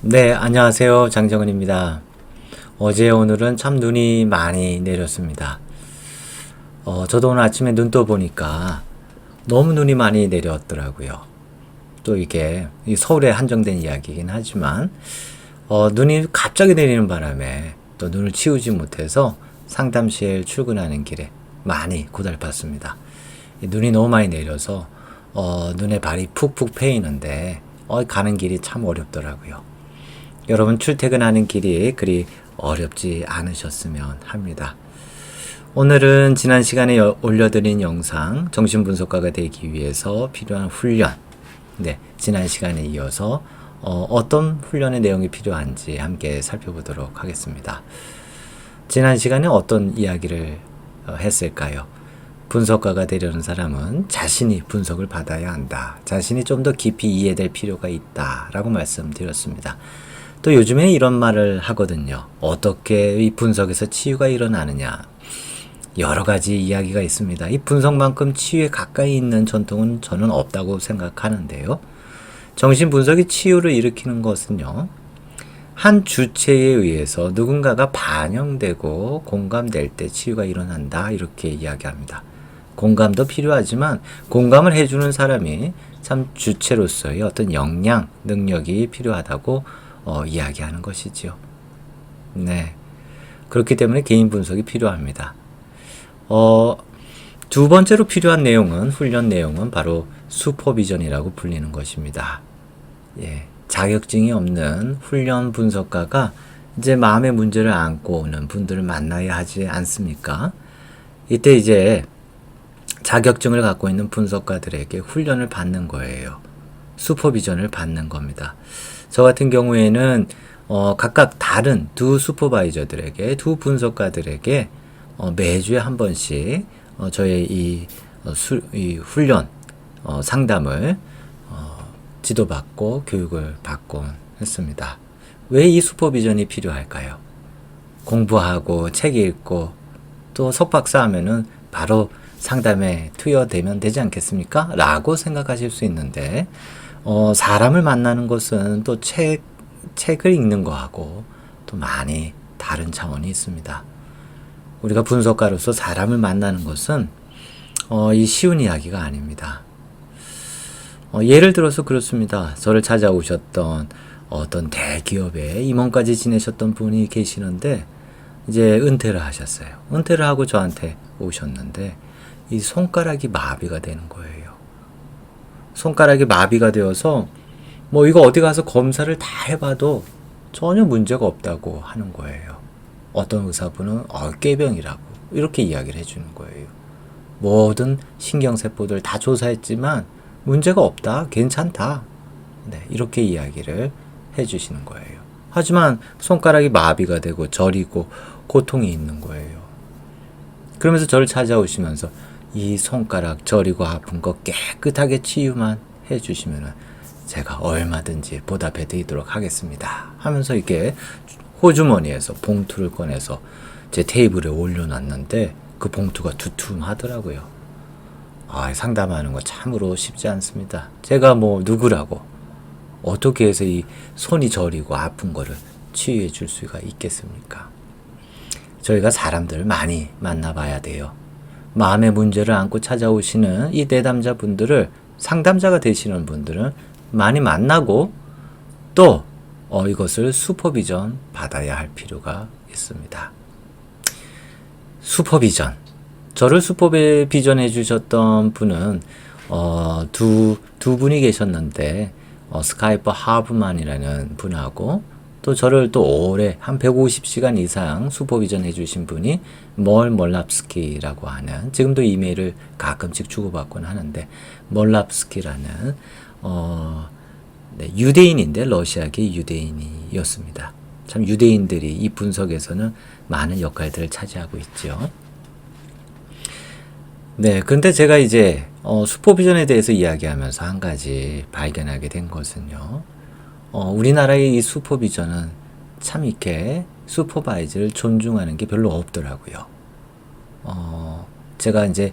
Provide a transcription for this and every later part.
네, 안녕하세요. 장정은입니다. 어제 오늘은 참 눈이 많이 내렸습니다. 저도 오늘 아침에 눈 떠보니까 너무 눈이 많이 내렸더라고요. 또 이게 이 서울에 한정된 이야기이긴 하지만 눈이 갑자기 내리는 바람에 또 눈을 치우지 못해서 상담실 출근하는 길에 많이 고달팠습니다. 이 눈이 너무 많이 내려서 눈에 발이 푹푹 패이는데 가는 길이 참 어렵더라고요. 여러분 출퇴근하는 길이 그리 어렵지 않으셨으면 합니다. 오늘은 지난 시간에 올려드린 영상 정신분석가가 되기 위해서 필요한 훈련, 네, 지난 시간에 이어서 어떤 훈련의 내용이 필요한지 함께 살펴보도록 하겠습니다. 지난 시간에 어떤 이야기를 했을까요? 분석가가 되려는 사람은 자신이 분석을 받아야 한다. 자신이 좀 더 깊이 이해될 필요가 있다 라고 말씀드렸습니다. 또 요즘에 이런 말을 하거든요. 어떻게 이 분석에서 치유가 일어나느냐. 여러 가지 이야기가 있습니다. 이 분석만큼 치유에 가까이 있는 전통은 저는 없다고 생각하는데요. 정신분석이 치유를 일으키는 것은요. 한 주체에 의해서 누군가가 반영되고 공감될 때 치유가 일어난다. 이렇게 이야기합니다. 공감도 필요하지만 공감을 해주는 사람이 참 주체로서의 어떤 역량, 능력이 필요하다고 이야기하는 것이지요. 네. 그렇기 때문에 개인 분석이 필요합니다. 두 번째로 필요한 내용은, 훈련 내용은 바로 슈퍼비전이라고 불리는 것입니다. 예. 자격증이 없는 훈련 분석가가 이제 마음의 문제를 안고 오는 분들을 만나야 하지 않습니까? 이때 이제 자격증을 갖고 있는 분석가들에게 훈련을 받는 거예요. 슈퍼비전을 받는 겁니다. 저 같은 경우에는 각각 다른 두 슈퍼바이저들에게, 두 분석가들에게 매주에 한 번씩 저의 이 훈련 상담을 지도받고 교육을 받곤 했습니다. 왜 이 슈퍼비전이 필요할까요? 공부하고 책 읽고 또 석박사 하면은 바로 상담에 투여되면 되지 않겠습니까? 라고 생각하실 수 있는데 사람을 만나는 것은 또 책을 읽는 거하고 또 많이 다른 차원이 있습니다. 우리가 분석가로서 사람을 만나는 것은 이 쉬운 이야기가 아닙니다. 예를 들어서 그렇습니다. 저를 찾아오셨던 어떤 대기업에 임원까지 지내셨던 분이 계시는데 이제 은퇴를 하셨어요. 은퇴를 하고 저한테 오셨는데 이 손가락이 마비가 되는 거예요. 손가락이 마비가 되어서 뭐 이거 어디 가서 검사를 다 해봐도 전혀 문제가 없다고 하는 거예요. 어떤 의사분은 꾀병이라고 이렇게 이야기를 해주는 거예요. 모든 신경세포들 다 조사했지만 문제가 없다, 괜찮다. 네, 이렇게 이야기를 해주시는 거예요. 하지만 손가락이 마비가 되고 저리고 고통이 있는 거예요. 그러면서 저를 찾아오시면서 이 손가락 저리고 아픈 거 깨끗하게 치유만 해주시면 제가 얼마든지 보답해 드리도록 하겠습니다. 하면서 이렇게 호주머니에서 봉투를 꺼내서 제 테이블에 올려놨는데 그 봉투가 두툼하더라고요. 상담하는 거 참으로 쉽지 않습니다. 제가 뭐 누구라고 어떻게 해서 이 손이 저리고 아픈 거를 치유해 줄 수가 있겠습니까? 저희가 사람들을 많이 만나봐야 돼요. 마음의 문제를 안고 찾아오시는 이 내담자분들을 상담자가 되시는 분들은 많이 만나고 또 이것을 슈퍼비전 받아야 할 필요가 있습니다. 슈퍼비전. 저를 슈퍼비전 해주셨던 분은 두 분이 계셨는데 스카이퍼 하브만이라는 분하고 또 저를 또 오래 한 150시간 이상 슈퍼비전 해주신 분이 멀랍스키라고 하는, 지금도 이메일을 가끔씩 주고받곤 하는데 멀랍스키라는 유대인인데 러시아계 유대인이었습니다. 참 유대인들이 이 분석에서는 많은 역할들을 차지하고 있죠. 네, 근데 제가 이제 슈퍼비전에 대해서 이야기하면서 한 가지 발견하게 된 것은요. 우리나라의 이 슈퍼비전은 참 이렇게 슈퍼바이저를 존중하는 게 별로 없더라고요. 제가 이제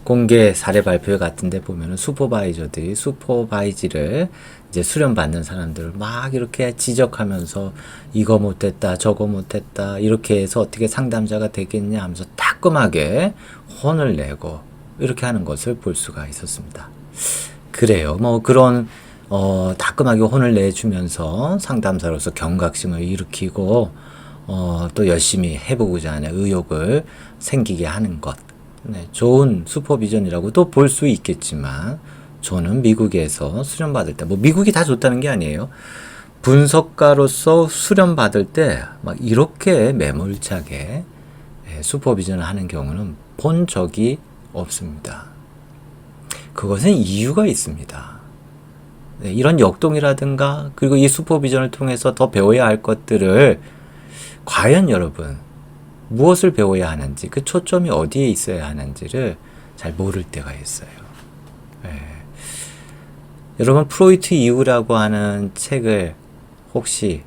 공개 사례 발표 같은 데 보면은 슈퍼바이저들이 슈퍼바이지를 이제 수련받는 사람들을 막 이렇게 지적하면서 이거 못했다, 저거 못했다, 이렇게 해서 어떻게 상담자가 되겠냐 하면서 따끔하게 혼을 내고 이렇게 하는 것을 볼 수가 있었습니다. 그래요. 뭐 그런 따끔하게 혼을 내주면서 상담사로서 경각심을 일으키고 또 열심히 해보고자 하는 의욕을 생기게 하는 것. 네, 좋은 슈퍼비전이라고도 볼 수 있겠지만 저는 미국에서 수련받을 때, 뭐 미국이 다 좋다는 게 아니에요. 분석가로서 수련받을 때 막 이렇게 매몰차게 슈퍼비전을 하는 경우는 본 적이 없습니다. 그것은 이유가 있습니다. 네, 이런 역동이라든가 그리고 이 슈퍼비전을 통해서 더 배워야 할 것들을 과연 여러분 무엇을 배워야 하는지, 그 초점이 어디에 있어야 하는지를 잘 모를 때가 있어요. 네. 여러분 프로이트 이후라고 하는 책을 혹시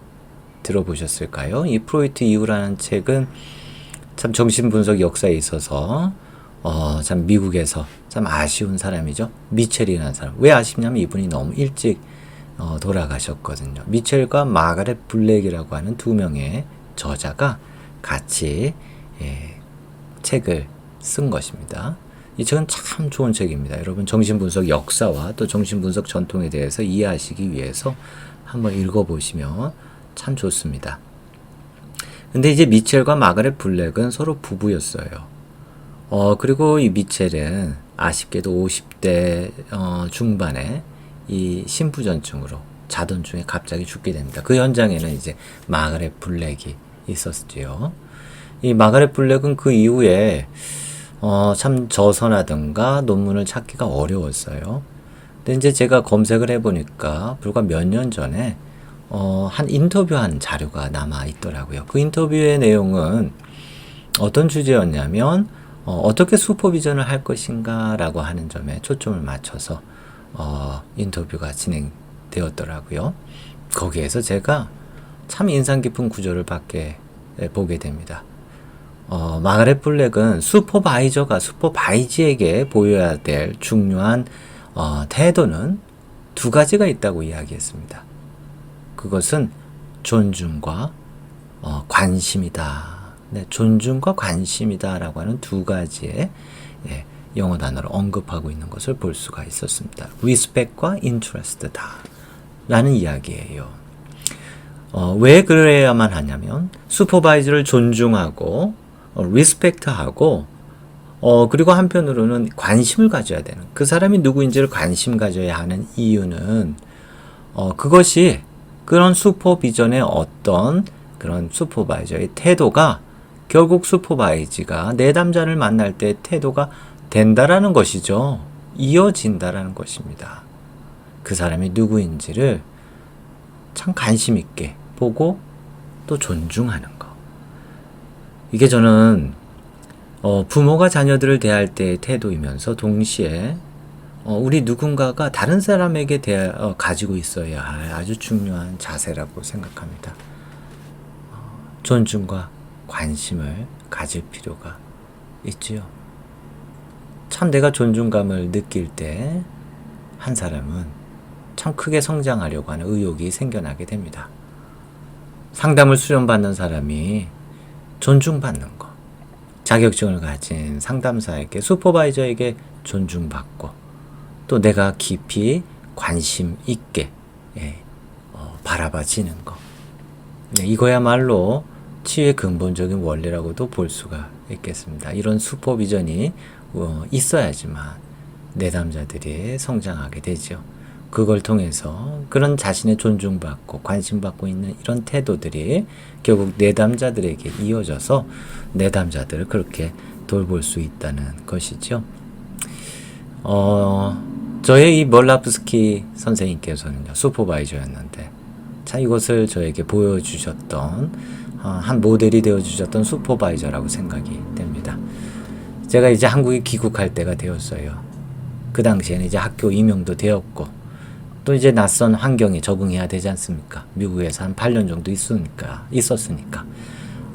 들어보셨을까요? 이 프로이트 이후라는 책은 참 정신분석 역사에 있어서 참 미국에서 참 아쉬운 사람이죠. 미첼이라는 사람. 왜 아쉽냐면 이분이 너무 일찍 돌아가셨거든요. 미첼과 마가렛 블랙이라고 하는 두 명의 저자가 같이 책을 쓴 것입니다. 이 책은 참 좋은 책입니다. 여러분 정신분석 역사와 또 정신분석 전통에 대해서 이해하시기 위해서 한번 읽어보시면 참 좋습니다. 근데 이제 미첼과 마가렛 블랙은 서로 부부였어요. 그리고 이 미첼은 아쉽게도 50대 중반에 이 심부전증으로 자던 중에 갑자기 죽게 됩니다. 그 현장에는 이제 마가렛 블랙이 있었지요. 이 마가렛 블랙은 그 이후에 참 저서라든가 논문을 찾기가 어려웠어요. 근데 이제 제가 검색을 해보니까 불과 몇 년 전에 한 인터뷰한 자료가 남아 있더라고요. 그 인터뷰의 내용은 어떤 주제였냐면 어떻게 슈퍼비전을 할 것인가 라고 하는 점에 초점을 맞춰서 인터뷰가 진행되었더라고요. 거기에서 제가 참 인상 깊은 구조를 보게 됩니다. 마가렛 블랙은 슈퍼바이저가 슈퍼바이지에게 보여야 될 중요한 태도는 두 가지가 있다고 이야기했습니다. 그것은 존중과 관심이다. 네, 존중과 관심이다 라고 하는 두 가지의 영어 단어를 언급하고 있는 것을 볼 수가 있었습니다. respect과 interest다 라는 이야기예요. 왜 그래야만 하냐면 슈퍼바이저를 존중하고 respect하고 그리고 한편으로는 관심을 가져야 되는, 그 사람이 누구인지를 관심 가져야 하는 이유는 그것이 그런 슈퍼비전의 어떤 그런 슈퍼바이저의 태도가 결국 슈퍼바이지가 내담자를 만날 때 태도가 된다라는 것이죠. 이어진다라는 것입니다. 그 사람이 누구인지를 참 관심 있게 보고 또 존중하는 거. 이게 저는 부모가 자녀들을 대할 때의 태도이면서 동시에 우리 누군가가 다른 사람에게 가지고 있어야 할 아주 중요한 자세라고 생각합니다. 존중과 관심을 가질 필요가 있지요. 참 내가 존중감을 느낄 때 한 사람은 참 크게 성장하려고 하는 의욕이 생겨나게 됩니다. 상담을 수련받는 사람이 존중받는 것, 자격증을 가진 상담사에게, 슈퍼바이저에게 존중받고 또 내가 깊이 관심 있게 바라봐지는 것. 네, 이거야말로 치유의 근본적인 원리라고도 볼 수가 있겠습니다. 이런 슈퍼비전이 있어야지만 내담자들이 성장하게 되죠. 그걸 통해서 그런 자신의 존중받고 관심받고 있는 이런 태도들이 결국 내담자들에게 이어져서 내담자들을 그렇게 돌볼 수 있다는 것이죠. 저의 이 멀라프스키 선생님께서는요, 슈퍼바이저였는데 참 이것을 저에게 보여주셨던 한 모델이 되어주셨던 슈퍼바이저라고 생각이 됩니다. 제가 이제 한국에 귀국할 때가 되었어요. 그 당시에는 이제 학교 임용도 되었고 또 이제 낯선 환경에 적응해야 되지 않습니까? 미국에서 한 8년 정도 있었으니까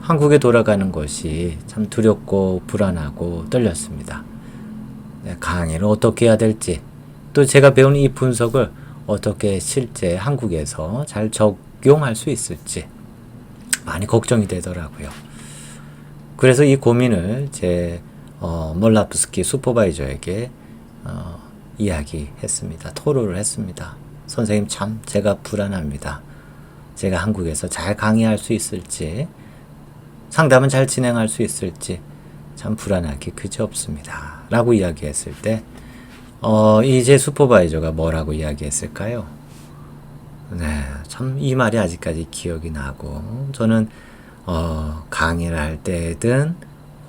한국에 돌아가는 것이 참 두렵고 불안하고 떨렸습니다. 네, 강의를 어떻게 해야 될지, 또 제가 배운 이 분석을 어떻게 실제 한국에서 잘 적용할 수 있을지 많이 걱정이 되더라고요. 그래서 이 고민을 제 몰라프스키 슈퍼바이저에게 이야기했습니다. 토로를 했습니다. 선생님, 참 제가 불안합니다. 제가 한국에서 잘 강의할 수 있을지, 상담은 잘 진행할 수 있을지 참 불안하기 그지없습니다. 라고 이야기했을 때 이제 슈퍼바이저가 뭐라고 이야기했을까요? 네, 참 이 말이 아직까지 기억이 나고, 저는 강의를 할 때든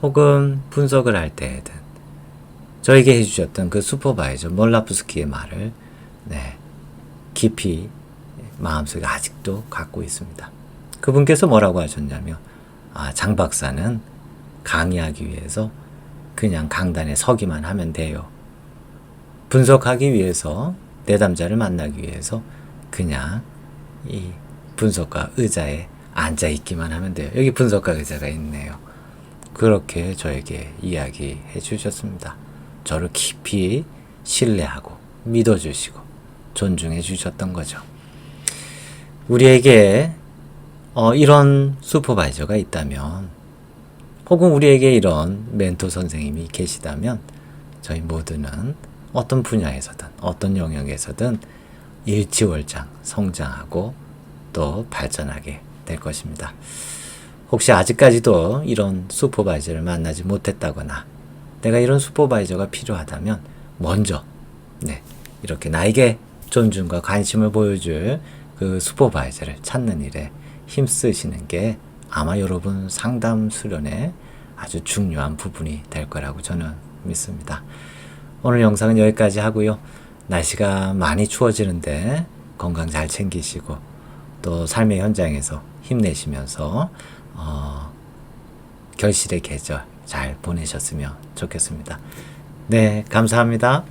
혹은 분석을 할 때든 저에게 해주셨던 그 슈퍼바이저 몰라프스키의 말을 깊이 마음속에 아직도 갖고 있습니다. 그분께서 뭐라고 하셨냐면, 장 박사는 강의하기 위해서 그냥 강단에 서기만 하면 돼요. 분석하기 위해서, 내담자를 만나기 위해서 그냥 이 분석가 의자에 앉아 있기만 하면 돼요. 여기 분석가 의자가 있네요. 그렇게 저에게 이야기해 주셨습니다. 저를 깊이 신뢰하고 믿어주시고 존중해 주셨던 거죠. 우리에게 이런 슈퍼바이저가 있다면, 혹은 우리에게 이런 멘토 선생님이 계시다면, 저희 모두는 어떤 분야에서든 어떤 영역에서든 일취월장 성장하고 또 발전하게 될 것입니다. 혹시 아직까지도 이런 슈퍼바이저를 만나지 못했다거나 내가 이런 슈퍼바이저가 필요하다면 먼저 이렇게 나에게 존중과 관심을 보여줄 그 슈퍼바이저를 찾는 일에 힘쓰시는 게 아마 여러분 상담 수련의 아주 중요한 부분이 될 거라고 저는 믿습니다. 오늘 영상은 여기까지 하고요. 날씨가 많이 추워지는데 건강 잘 챙기시고 또 삶의 현장에서 힘내시면서 결실의 계절 잘 보내셨으면 좋겠습니다. 네, 감사합니다.